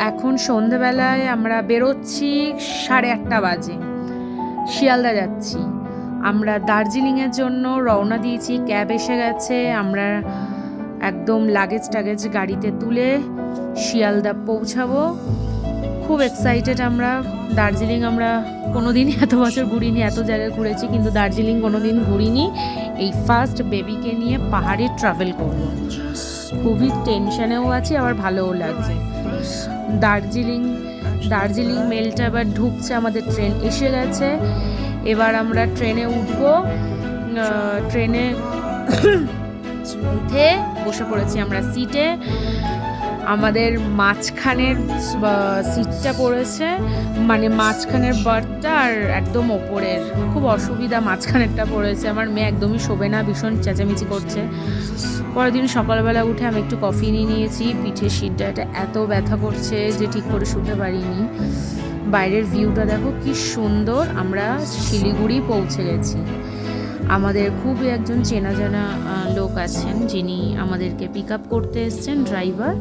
এখন সন্ধেবেলায় আমরা বেরোচ্ছি, 8:30 বাজে, শিয়ালদা যাচ্ছি। আমরা দার্জিলিংয়ের জন্য রওনা দিয়েছি, ক্যাব এসে গেছে, আমরা একদম লাগেজ গাড়িতে তুলে শিয়ালদা পৌঁছাবো। খুব এক্সাইটেড আমরা। দার্জিলিং আমরা কোনোদিনই এত বছর ঘুরিনি, এত জায়গায় ঘুরেছি কিন্তু দার্জিলিং কোনোদিন ঘুরিনি। এই ফার্স্ট বেবিকে নিয়ে পাহাড়ে ট্রাভেল করব। খুবই টেনশনেও আছি, আবার ভালোও লাগছে। দার্জিলিং মেলটা এবার ঢুকছে, আমাদের ট্রেন এসে গেছে। এবার আমরা ট্রেনে উঠবো। ট্রেনে উঠে বসে পড়েছি আমরা সিটে। আমাদের মাঝখানের সিটটা পড়েছে, মানে মাঝখানের বার্থটা আর একদম ওপরের। খুব অসুবিধা, মাঝখানেরটা পড়েছে। আমার মেয়ে একদমই শোবে না, ভীষণ চেঁচামেচি করছে। পরের দিন সকালবেলা উঠে আমি একটু কফি নিয়ে নিয়েছি। পিঠের শিরটা এত ব্যথা করছে যে ঠিক করে শুতে পারিনি। বাইরের ভিউটা দেখো কি সুন্দর। আমরা শিলিগুড়ি পৌঁছে গেছি। আমাদের খুবই একজন চেনা জানা লোক আছেন যিনি আমাদেরকে পিক আপ করতে এসছেন, ড্রাইভার।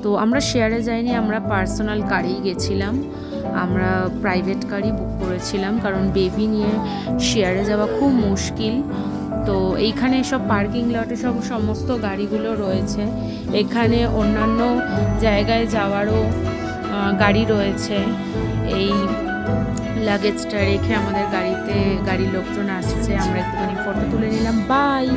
তো আমরা শেয়ারে যাইনি, আমরা পার্সোনাল কারেই গেছিলাম। আমরা প্রাইভেট গাড়ি বুক করেছিলাম, কারণ বেবি নিয়ে শেয়ারে যাওয়া খুব মুশকিল। তো এইখানে সব পার্কিং লটে সমস্ত গাড়িগুলো রয়েছে। এখানে অন্যান্য জায়গায় যাওয়ারও গাড়ি রয়েছে। এই লাগেজটা রেখে আমাদের গাড়ির লোকজন আসছে। আমরা একটুখানি ফটো তুলে নিলাম। বাই।